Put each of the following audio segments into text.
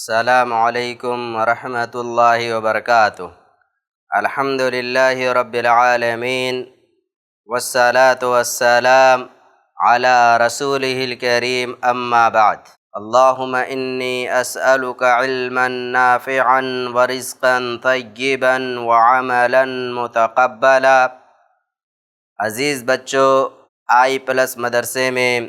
السلام علیکم ورحمۃ اللہ وبرکاتہ۔ الحمد للہ رب العالمین والصلاة والسلام علی رسولہ الکریم اما بعد۔ اللہم انی اسألک علما نافعا ورزقا طیبا وعملا متقبلا۔ عزیز بچوں، I+ مدرسے میں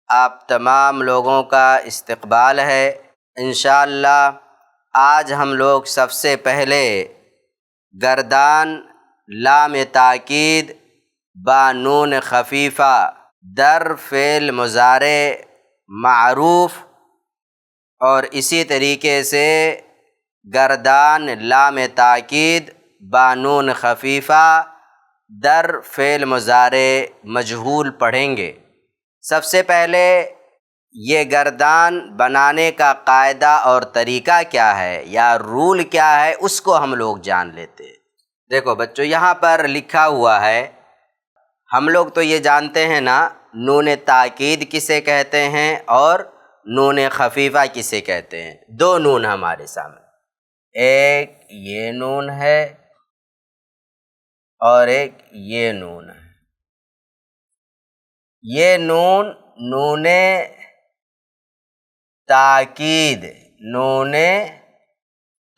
آپ تمام لوگوں کا استقبال ہے۔ انشاءاللہ آج ہم لوگ سب سے پہلے گردان لام تاکید با نون خفیفہ در فعل مضارع معروف اور اسی طریقے سے گردان لام تاکید با نون خفیفہ در فعل مضارع مجہول پڑھیں گے۔ سب سے پہلے یہ گردان بنانے کا قاعدہ اور طریقہ کیا ہے یا رول کیا ہے، اس کو ہم لوگ جان لیتے ہیں۔ دیکھو بچوں، یہاں پر لکھا ہوا ہے، ہم لوگ تو یہ جانتے ہیں نا نون تاکید کسے کہتے ہیں اور نون خفیفہ کسے کہتے ہیں۔ دو نون ہمارے سامنے، ایک یہ نون ہے اور ایک یہ نون ہے۔ یہ نون نون تاکید، نون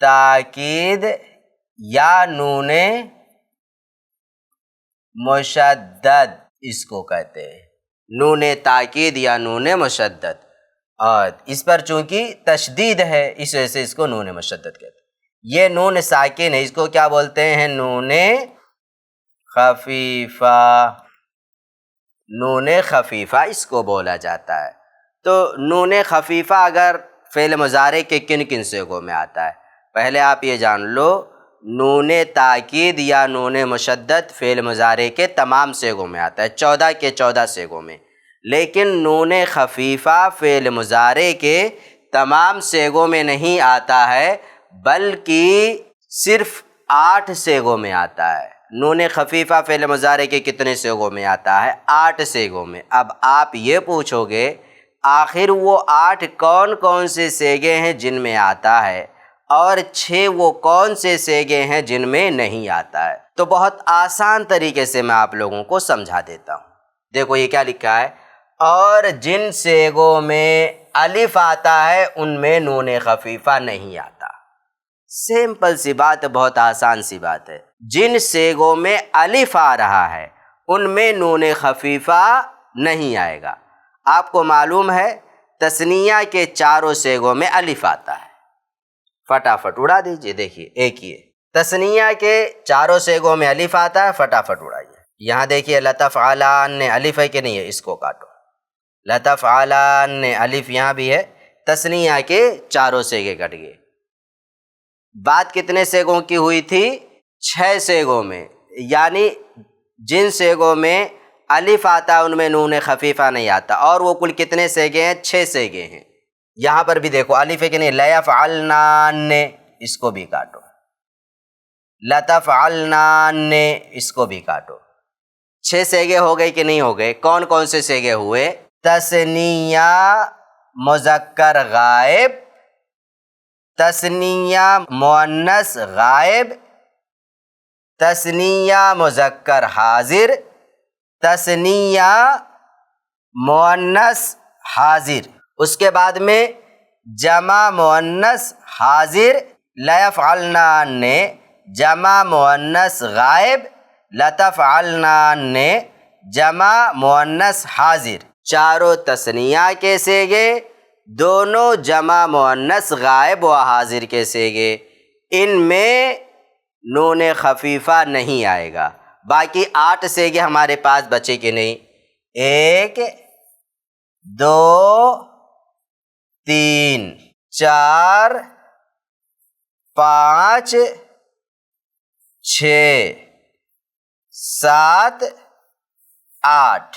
تاکید یا نون مشدد اس کو کہتے ہیں، نون تاکید یا نون مشدد، اور اس پر چونکہ تشدید ہے اس وجہ سے اس کو نون مشدد کہتے ہیں۔ یہ نون ساکن ہے، اس کو کیا بولتے ہیں؟ نون خفیفہ، نون خفیفہ اس کو بولا جاتا ہے۔ تو نون خفیفہ اگر فعل مضارع کے کن کن صیغوں میں آتا ہے؟ پہلے آپ یہ جان لو، نون تاکید یا نون مشدد فعل مضارع کے تمام صیغوں میں آتا ہے، 14 کے 14 صیغوں میں، لیکن نون خفیفہ فعل مضارع کے تمام صیغوں میں نہیں آتا ہے بلکہ صرف 8 صیغوں میں آتا ہے۔ نون خفیفہ فعل مضارع کے کتنے صیغوں میں آتا ہے؟ 8 صیغوں میں۔ اب آپ یہ پوچھو گے آخر وہ 8 کون کون سے صیغے ہیں جن میں آتا ہے اور 6 وہ کون سے صیغے ہیں جن میں نہیں آتا ہے؟ تو بہت آسان طریقے سے میں آپ لوگوں کو سمجھا دیتا ہوں۔ دیکھو یہ کیا لکھا ہے، اور جن صیغوں میں الف آتا ہے ان میں نون خفیفہ نہیں آتا۔ سمپل سی بات، بہت آسان سی بات ہے۔ جن صیغوں میں الف آ رہا ہے ان میں نون خفیفہ نہیں آئے گا۔ آپ کو معلوم ہے تثنیہ کے چاروں صیغوں میں الف آتا ہے، فٹافٹ اڑا دیجئے۔ دیکھیے ایک یہ تثنیہ کے چاروں صیغوں میں الف آتا ہے، فٹافٹ اڑائیے۔ یہاں دیکھیے لتفعلن الف ہے کہ نہیں ہے، اس کو کاٹو۔ لتفعلن الف یہاں بھی ہے، تثنیہ کے چاروں صیغے کٹ گئے۔ بات کتنے صیغوں کی ہوئی تھی؟ 6 صیغوں میں، یعنی جن صیغوں میں الف آتا ہے ان میں نون خفیفہ نہیں آتا، اور وہ کل کتنے صیغے ہیں؟ 6 صیغے ہیں۔ یہاں پر بھی دیکھو الف ہے کہ نہیں، لیفعلنان اس کو بھی کاٹو، لتفعلنان اس کو بھی کاٹو۔ 6 صیغے ہو گئے کہ نہیں ہو گئے؟ کون کون سے صیغے ہوئے؟ تثنیہ مذکر غائب، تثنیہ مؤنث غائب، تثنیہ مذکر حاضر، تثنیہ مؤنث حاضر۔ اس کے بعد میں جمع مؤنث حاضر، لیفعلنان نے جمع مؤنث غائب، لتفعلنان نے جمع مؤنث حاضر۔ چاروں تثنیہ کے صیغے، دونوں جمع مؤنث غائب و حاضر کے صیغے، ان میں نون خفیفہ نہیں آئے گا۔ باقی 8 صیغے ہمارے پاس بچے کہ نہیں؟ 1 2 3 4 5 6 7 8،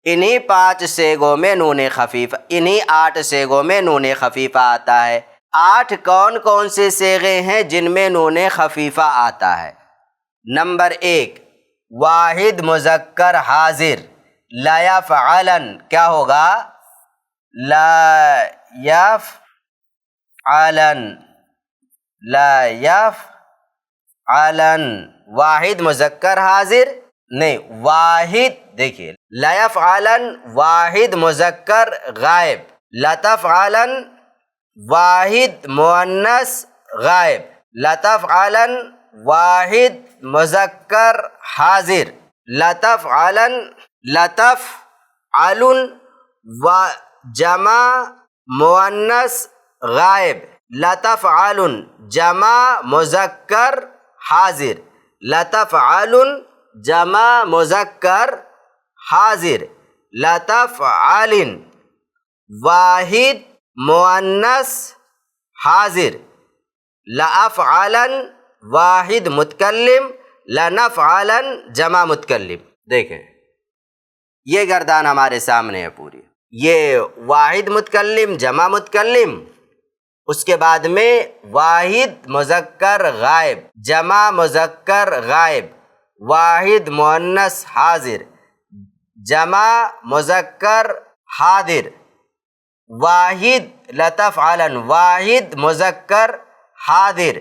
انہی 5 صیغوں میں نون خفیفہ، انہی 8 صیغوں میں نون خفیفہ آتا ہے۔ 8 کون کون سے صیغے ہیں جن میں نون خفیفہ آتا ہے؟ نمبر 1 واحد مذکر حاضر، لا یفعلن کیا ہوگا؟ لا علن، لا یفعلن، واحد مذکر حاضر نہیں، واحد دیکھیے، لا یفعلن واحد مذکر غائب، لا تفعلن واحد مؤنث غائب، لا تفعلن واحد مذکر حاضر، لا تفعلن، لا تفعلن جمع مؤنث غائب، لا تفعلن جمع مذکر حاضر، لا تفعلن جمع مذکر حاضر، لا تفعلن واحد مؤنث حاضر، لا افعلن واحد متکلم، لا نفعلن جمع متکلم۔ دیکھیں یہ گردان ہمارے سامنے ہے پوری، یہ واحد متکلم جمع متکلم، اس کے بعد میں واحد مذکر غائب جمع مذکر غائب، واحد مؤنث حاضر جمع مذکر حاضر، واحد لا تفعلن واحد مذکر حاضر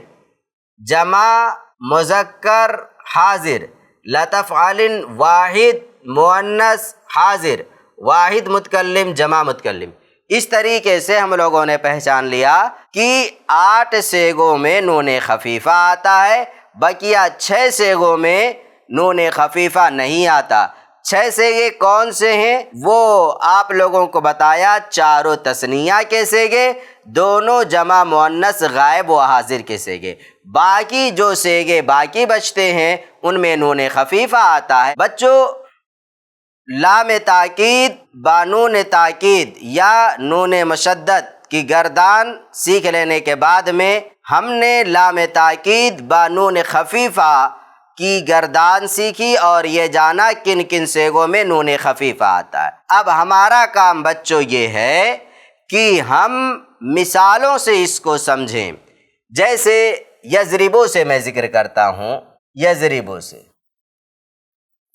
جمع مذکر حاضر، لا تفعلن واحد مؤنث حاضر، واحد متکلم جمع متکلم۔ اس طریقے سے ہم لوگوں نے پہچان لیا کہ 8 صیغوں میں نون خفیفہ آتا ہے، بقیہ 6 صیغوں میں نون خفیفہ نہیں آتا۔ 6 صیغے کون سے ہیں وہ آپ لوگوں کو بتایا، چاروں تثنیہ کے صیغے، دونوں جمع مؤنث غائب و حاضر کے صیغے، باقی جو صیغے باقی بچتے ہیں ان میں نون خفیفہ آتا ہے۔ بچوں لام تاکید بانون تاکید یا نون مشدد کی گردان سیکھ لینے کے بعد میں ہم نے لام تاکید بانون خفیفہ کی گردان سیکھی اور یہ جانا کن کن صیغوں میں نون خفیفہ آتا ہے۔ اب ہمارا کام بچوں یہ ہے کہ ہم مثالوں سے اس کو سمجھیں۔ جیسے یضربو سے میں ذکر کرتا ہوں، یضربو سے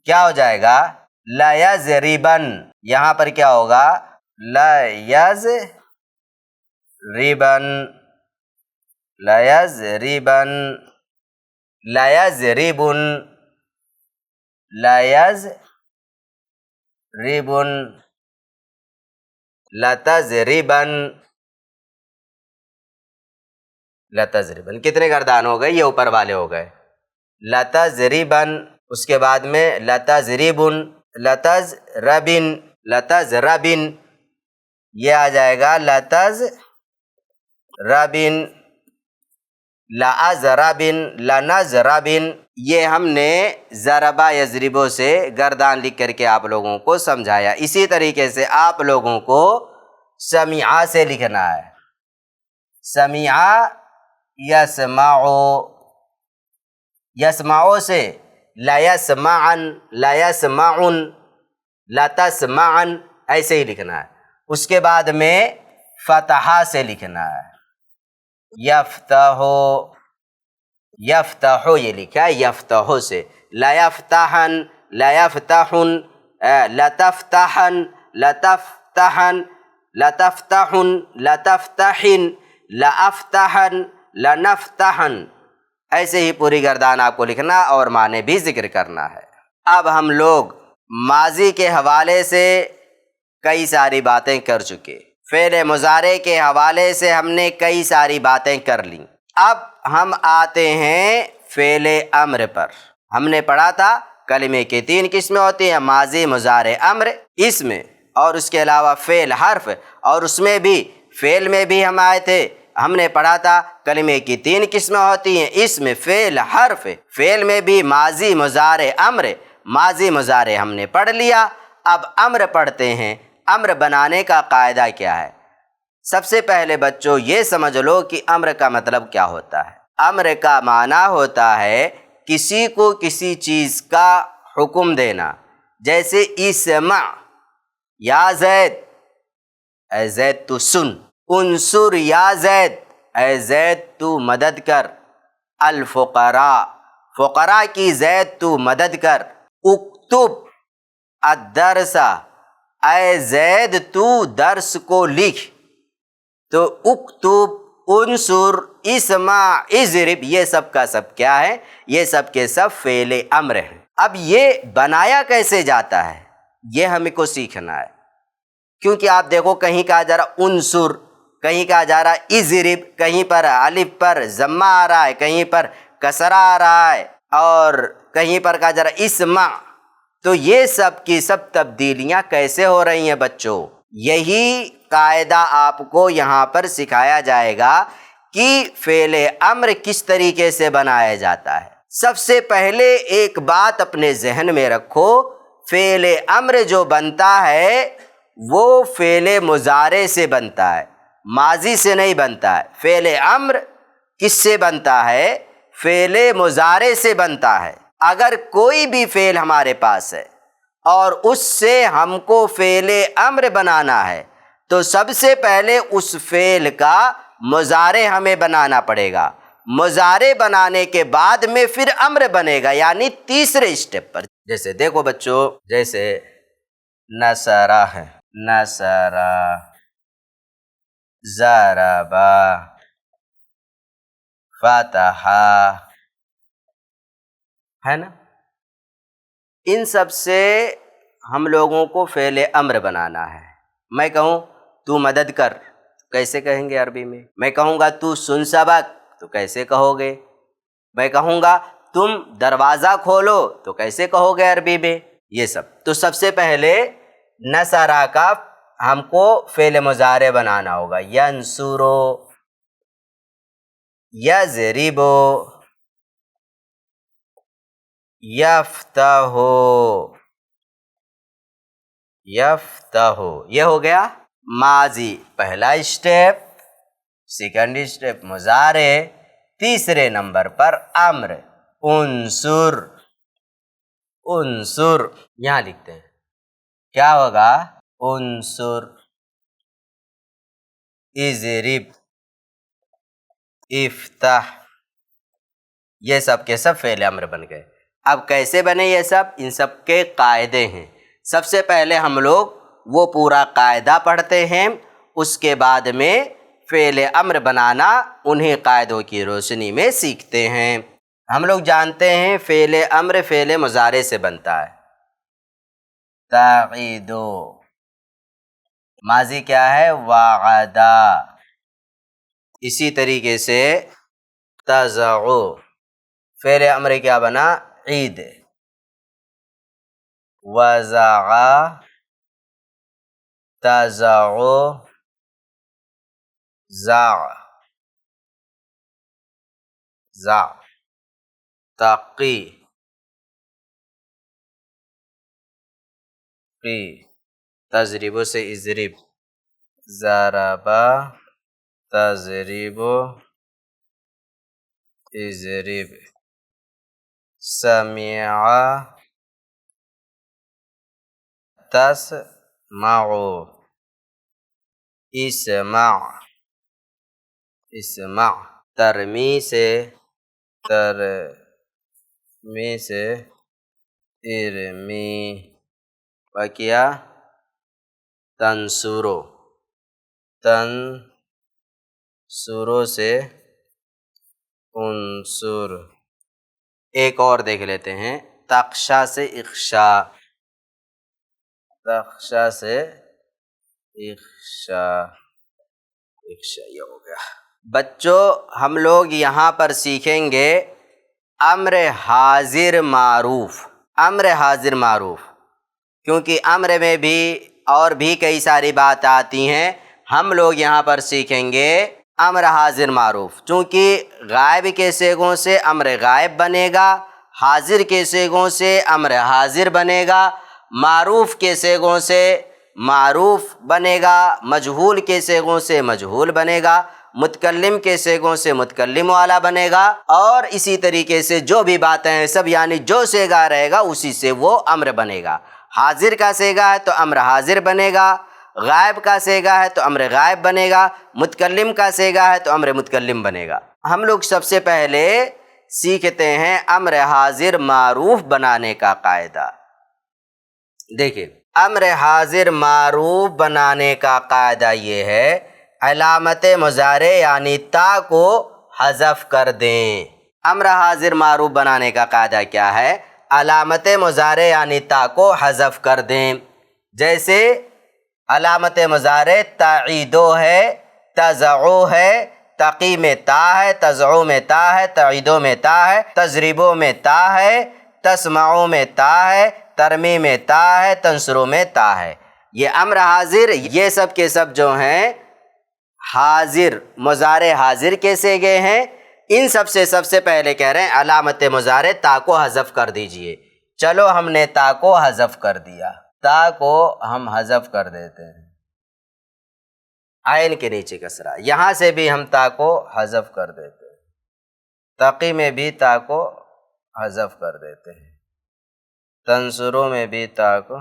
کیا ہو جائے گا؟ لا یضربن، یہاں پر کیا ہوگا؟ لا یضربن، لا یضربن، لا یضربن، لا یضربن، لا تضربن، لا تضربن۔ کتنے گردان ہو گئے؟ یہ اوپر والے ہو گئے، لا تضربن، اس کے بعد میں لا تضربن، لا تضربن، لا تضربن، یہ آ جائے گا لا تضربن، لا ازربن، لا نضربن۔ یہ ہم نے ضربہ یضربو سے گردان لکھ کر کے آپ لوگوں کو سمجھایا۔ اسی طریقے سے آپ لوگوں کو سمیعہ سے لکھنا ہے، سمیعہ یسمعو، یسمعو سے لا یسمعن، لا یسمعن، لا تسمعن، ایسے ہی لکھنا ہے۔ اس کے بعد میں فتحہ سے لکھنا ہے، یفتحو، یفتحو یہ لکھا ہے یفتحو سے، لا یفتحن، لا یفتحن، لا تفتحن، لا تفتحن، لا تفتحن، لا تفتحن، لا افتحن، لا نفتحن، ایسے ہی پوری گردان آپ کو لکھنا اور معنی بھی ذکر کرنا ہے۔ اب ہم لوگ ماضی کے حوالے سے کئی ساری باتیں کر چکے، فعل مضارع کے حوالے سے ہم نے کئی ساری باتیں کر لیں۔ اب ہم آتے ہیں فعل امر پر۔ ہم نے پڑھا تھا کلمے کی 3 قسمیں ہوتی ہیں، ماضی، مضارع، امر، اسم اور اس کے علاوہ فعل حرف، اور اس میں بھی فعل میں بھی ہم آئے تھے، ہم نے پڑھا تھا کلمے کی 3 قسمیں ہوتی ہیں، اسم، فعل، حرف۔ فعل میں بھی ماضی، مضارع، امر، ماضی مضارع ہم نے پڑھ لیا۔ اب امر پڑھتے ہیں۔ امر بنانے کا قاعدہ کیا ہے؟ سب سے پہلے بچوں یہ سمجھ لو کہ امر کا مطلب کیا ہوتا ہے۔ امر کا معنی ہوتا ہے کسی کو کسی چیز کا حکم دینا، جیسے اسمع یا زید، اے زید تو سن، انصر یا زید، اے زید تو مدد کر، الفقراء، فقراء کی زید تو مدد کر، اکتب الدرس، اے زید تو درس کو لکھ، تو اکتب انصر، اسمع، اضرب، یہ سب کا سب کیا ہے؟ یہ سب کے سب فعل امر ہیں۔ اب یہ بنایا کیسے جاتا ہے یہ ہمیں کو سیکھنا ہے، کیونکہ آپ دیکھو کہیں کہا جا رہا انصر، کہیں کہا جا رہا اضرب، کہیں پر الف پر ضمہ آ رہا ہے، کہیں پر کسرہ آ رہا ہے، اور کہیں پر کہا جا رہا اسمع۔ تو یہ سب کی سب تبدیلیاں کیسے ہو رہی ہیں بچوں؟ یہی قاعدہ آپ کو یہاں پر سکھایا جائے گا کہ فعل امر کس طریقے سے بنایا جاتا ہے۔ سب سے پہلے ایک بات اپنے ذہن میں رکھو، فعل امر جو بنتا ہے وہ فعل مضارع سے بنتا ہے، ماضی سے نہیں بنتا ہے۔ فعل امر کس سے بنتا ہے؟ فعل مضارع سے بنتا ہے۔ اگر کوئی بھی فعل ہمارے پاس ہے اور اس سے ہم کو فعل امر بنانا ہے تو سب سے پہلے اس فعل کا مضارع ہمیں بنانا پڑے گا۔ مضارع بنانے کے بعد میں پھر امر بنے گا، یعنی تیسرے اسٹیپ پر۔ جیسے دیکھو بچوں، جیسے نصرہ ہے، نصرہ، ضربہ، فتح، ہے نا؟ ان سب سے ہم لوگوں کو فعل امر بنانا ہے۔ میں کہوں تو مدد کر، کیسے کہیں گے عربی میں؟ میں کہوں گا تو سن سبق، تو کیسے کہو گے؟ میں کہوں گا تم دروازہ کھولو، تو کیسے کہو گے عربی میں؟ یہ سب تو سب سے پہلے نصرہ کا ہم کو فعل مضارع بنانا ہوگا۔ ینصرو، یضربو، یفتحو، یفتحو، یہ ہو گیا ماضی پہلا اسٹیپ، سیکنڈ اسٹیپ مضارع، تیسرے نمبر پر امر، انصر، انصر، یہاں لکھتے ہیں کیا ہوگا؟ انصر، اضرب، افتح، یہ سب کے سب فعل امر بن گئے۔ اب کیسے بنے یہ سب؟ ان سب کے قاعدے ہیں۔ سب سے پہلے ہم لوگ وہ پورا قاعدہ پڑھتے ہیں، اس کے بعد میں فعل امر بنانا انہیں قاعدوں کی روشنی میں سیکھتے ہیں۔ ہم لوگ جانتے ہیں فعل امر فعل مضارع سے بنتا ہے۔ تعیدو، ماضی کیا ہے؟ وعدہ۔ اسی طریقے سے تضع، فعل امر کیا بنا؟ عید۔ وضع، تضع، ضع، ضع، تقی، قی، تضرب سے اضرب، ضرب، تضرب، اضرب، سمع، تسمع، اسمع، اسمع، ترمی سے، ترمی سے، ارمی، وکیا تنصرو، تنصرو سے انصر۔ ایک اور دیکھ لیتے ہیں، تخشا سے اخشا، تخشا سے اخشا، اخشا، یہ ہو گیا۔ بچوں ہم لوگ یہاں پر سیکھیں گے امر حاضر معروف، امر حاضر معروف، کیونکہ امر میں بھی اور بھی کئی ساری بات آتی ہیں۔ ہم لوگ یہاں پر سیکھیں گے امر حاضر معروف، چونکہ غائب کے صیغوں سے امر غائب بنے گا، حاضر کے صیغوں سے امر حاضر بنے گا، معروف کے صیغوں سے معروف بنے گا، مجہول کے صیغوں سے مجہول بنے گا، متکلم کے صیغوں سے متکلم والا بنے گا، اور اسی طریقے سے جو بھی باتیں ہیں سب، یعنی جو صیغہ رہے گا اسی سے وہ امر بنے گا۔ حاضر کا صیغہ ہے تو امر حاضر بنے گا، غائب کا صیغہ ہے تو امر غائب بنے گا، متکلم کا صیغہ ہے تو امر متکلم بنے گا۔ ہم لوگ سب سے پہلے سیکھتے ہیں امر حاضر معروف بنانے کا قاعدہ۔ دیکھیں امر حاضر معروف بنانے کا قاعدہ یہ ہے، علامت مضارع یعنی تا کو حذف کر دیں۔ امر حاضر معروف بنانے کا قاعدہ کیا ہے؟ علامت مضارع یعنی تا کو حذف کر دیں۔ جیسے علامت مضارع تعیدو ہے، تزعو ہے، تقی میں تا ہے، تزعو میں تا ہے، تعیدو میں تا ہے، تضربو میں تا ہے، تسمعو میں تا ہے، ترمی میں تا ہے، تنصرو میں تا ہے۔ یہ امر حاضر، یہ سب کے سب جو ہیں حاضر، مضارع حاضر کے صیغے ہیں۔ ان سب سے پہلے کہہ رہے ہیں علامت مضارع تا کو حذف کر دیجئے۔ چلو ہم نے تا کو حذف کر دیا، تا کو ہم حذف کر دیتے ہیں، عین کے نیچے کسرہ، یہاں سے بھی ہم تا کو حذف کر دیتے ہیں، تقی میں بھی تا کو حذف کر دیتے ہیں، تنصرو میں بھی تا کو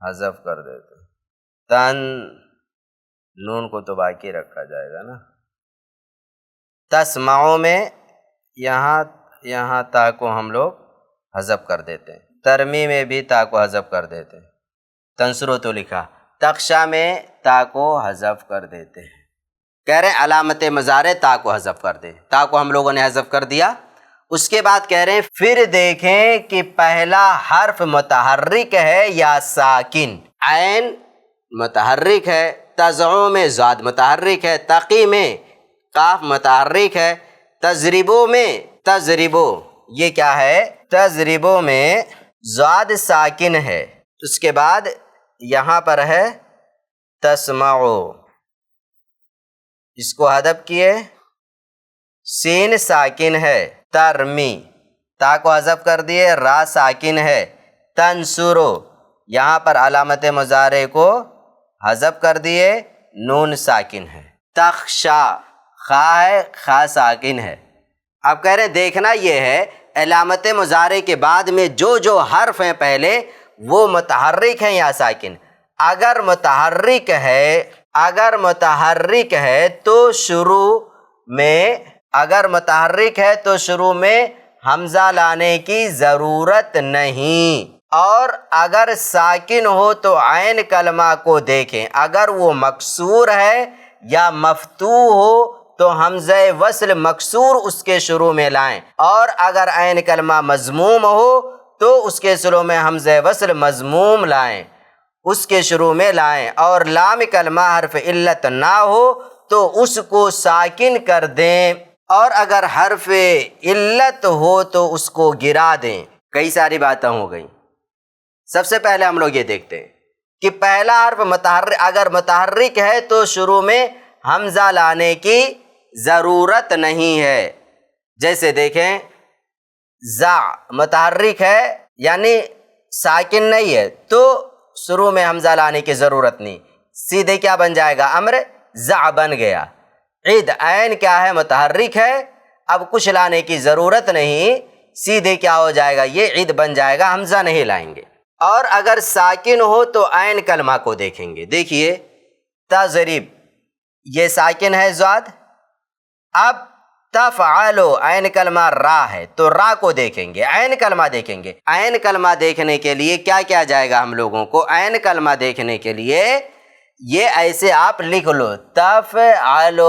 حذف کر دیتے ہیں، تن نون کو تو باقی رکھا جائے گا نا، تسمعو میں یہاں تا کو ہم لوگ حذف کر دیتے ہیں، ترمی میں بھی تا کو حذف کر دیتے ہیں، تنصرو تو لکھا، تخشا میں تا کو حذف کر دیتے ہیں۔ کہہ رہے ہیں علامت مضارع تا کو حذف کر دیں، تا کو ہم لوگوں نے حذف کر دیا۔ اس کے بعد کہہ رہے ہیں پھر دیکھیں کہ پہلا حرف متحرک ہے یا ساکن۔ عین متحرک ہے، تزعو میں زاد متحرک ہے، تقی میں قاف متحرک ہے، تضربو میں تضربو یہ کیا ہے؟ تضربو میں زاد ساکن ہے۔ اس کے بعد یہاں پر ہے تسمعو، اس کو حذف کیے، سین ساکن ہے، ترمی تا کو حذف کر دیے، را ساکن ہے، تنصرو یہاں پر علامت مضارع کو حذف کر دیے، نون ساکن ہے، تخشا خا ہے، خا ساکن ہے۔ اب کہہ رہے ہیں دیکھنا یہ ہے علامت مضارع کے بعد میں جو حرف ہیں پہلے وہ متحرک ہیں یا ساکن۔ اگر متحرک ہے تو شروع میں حمزہ لانے کی ضرورت نہیں، اور اگر ساکن ہو تو عین کلمہ کو دیکھیں، اگر وہ مکسور ہے یا مفتوح ہو تو حمزہ وصل مکسور اس کے شروع میں لائیں، اور اگر عین کلمہ مضموم ہو تو اس کے شروع میں حمزہ وصل مضموم لائیں، اس کے شروع میں لائیں، اور لام کلمہ حرف علت نہ ہو تو اس کو ساکن کر دیں، اور اگر حرف علت ہو تو اس کو گرا دیں۔ کئی ساری باتیں ہو گئیں۔ سب سے پہلے ہم لوگ یہ دیکھتے ہیں کہ پہلا حرف اگر متحرک ہے تو شروع میں حمزہ لانے کی ضرورت نہیں ہے۔ جیسے دیکھیں زا متحرک ہے یعنی ساکن نہیں ہے تو شروع میں حمزہ لانے کی ضرورت نہیں، سیدھے کیا بن جائے گا؟ امر زع بن گیا۔ عید عین کیا ہے؟ متحرک ہے، اب کچھ لانے کی ضرورت نہیں، سیدھے کیا ہو جائے گا؟ یہ عید بن جائے گا، حمزہ نہیں لائیں گے۔ اور اگر ساکن ہو تو عین کلمہ کو دیکھیں گے۔ دیکھیے تضرب یہ ساکن ہے زاد، اب تفعلو عین کلمہ را ہے تو را کو دیکھیں گے، عین کلمہ دیکھیں گے۔ عین کلمہ دیکھنے کے لیے کیا کیا جائے گا ہم لوگوں کو؟ عین کلمہ دیکھنے کے لیے یہ ایسے آپ لکھ لو تفعلو۔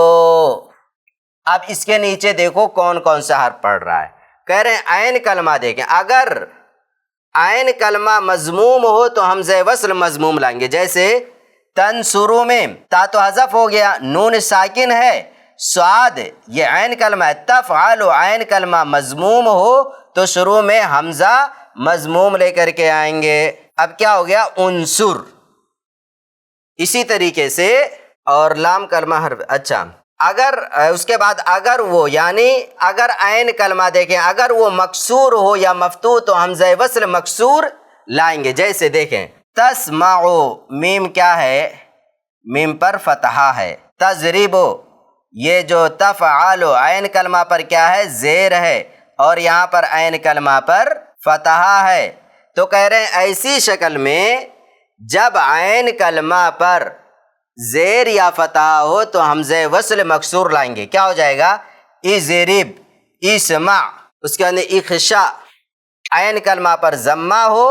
اب اس کے نیچے دیکھو کون کون سا حرف پڑھ رہا ہے۔ کہہ رہے ہیں عین کلمہ دیکھیں، اگر عین کلمہ مضموم ہو تو حمزہ وصل مضموم لائیں گے۔ جیسے تنصرو میں تا تو حذف ہو گیا، نون ساکن ہے، سعاد یہ عین کلمہ ہے، تفعلو عین کلمہ مضموم ہو تو شروع میں حمزہ مضموم لے کر کے آئیں گے۔ اب کیا ہو گیا؟ انصر۔ اسی طریقے سے اور لام کلمہ حرف، اچھا اگر اس کے بعد اگر وہ یعنی اگر عین کلمہ دیکھیں، اگر وہ مکسور ہو یا مفتوح تو حمزہ وصل مکسور لائیں گے۔ جیسے دیکھیں تسمعو، میم کیا ہے؟ میم پر فتحہ ہے۔ تضربو یہ جو تفعلو عین کلمہ پر کیا ہے؟ زیر ہے، اور یہاں پر عین کلمہ پر فتحہ ہے۔ تو کہہ رہے ہیں ایسی شکل میں جب عین کلمہ پر زیر یا فتحہ ہو تو حمزہ وصل مکسور لائیں گے۔ کیا ہو جائے گا؟ اضرب، اسمع، اس کے اندر اخشا۔ عین کلمہ پر ضمہ ہو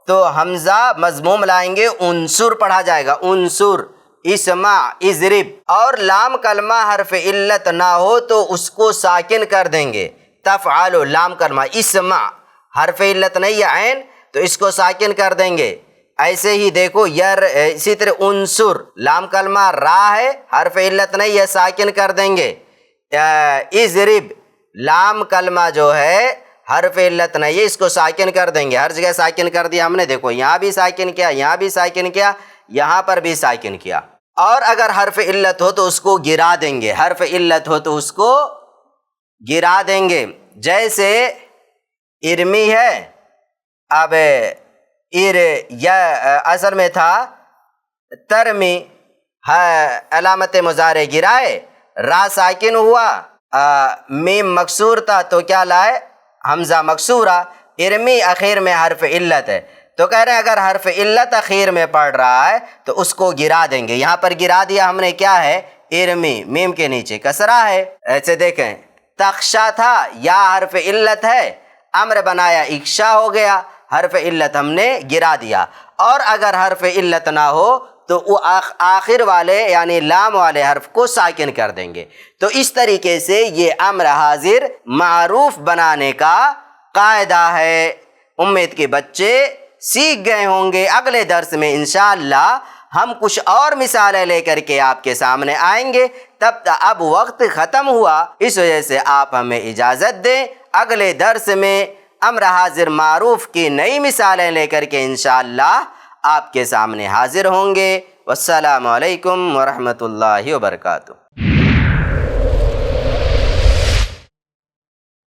تو حمزہ مضموم لائیں گے، انصر پڑھا جائے گا، انصر، اسمع اضرب، اور لام کلمہ حرف علت نہ ہو تو اس کو ساکن کر دیں گے، تفعل لام کلمہ، اسمع حرف علت نہیں ہے عین تو اس کو ساکن کر دیں گے۔ ایسے ہی دیکھو اسی طرح انصر لام کلمہ را ہے، حرف علت نہیں ہے، ساکن کر دیں گے۔ اضرب لام کلمہ جو ہے حرف علت نہیں ہے، اس کو ساکن کر دیں گے، ہر جگہ ساکن کر دیا ہم نے، دیکھو یہاں بھی ساکن کیا، یہاں بھی ساکن کیا، یہاں پر بھی ساکن کیا۔ اور اگر حرف علت ہو تو اس کو گرا دیں گے، حرف علت ہو تو اس کو گرا دیں گے، جیسے ارمی ہے، اب اصل میں تھا ترمی، علامت مضارع گرائے، را ساکن ہوا، میم مکسور تھا تو کیا لائے، حمزہ مکسورہ، ارمی اخیر میں حرف علت ہے، تو کہہ رہے ہیں اگر حرف علت اخیر میں پڑھ رہا ہے تو اس کو گرا دیں گے۔ یہاں پر گرا دیا ہم نے، کیا ہے، ارمی، میم کے نیچے کسرہ ہے۔ ایسے دیکھیں تخشا تھا، یا حرف علت ہے، امر بنایا اکشا ہو گیا، حرف علت ہم نے گرا دیا۔ اور اگر حرف علت نہ ہو تو وہ آخر والے یعنی لام والے حرف کو ساکن کر دیں گے۔ تو اس طریقے سے یہ امر حاضر معروف بنانے کا قاعدہ ہے۔ امید کے بچے سیکھ گئے ہوں گے۔ اگلے درس میں انشاءاللہ ہم کچھ اور مثالیں لے کر کے آپ کے سامنے آئیں گے۔ تب تک اب وقت ختم ہوا، اس وجہ سے آپ ہمیں اجازت دیں، اگلے درس میں امر حاضر معروف کی نئی مثالیں لے کر کے انشاءاللہ آپ کے سامنے حاضر ہوں گے۔ والسلام علیکم ورحمۃ اللہ وبرکاتہ۔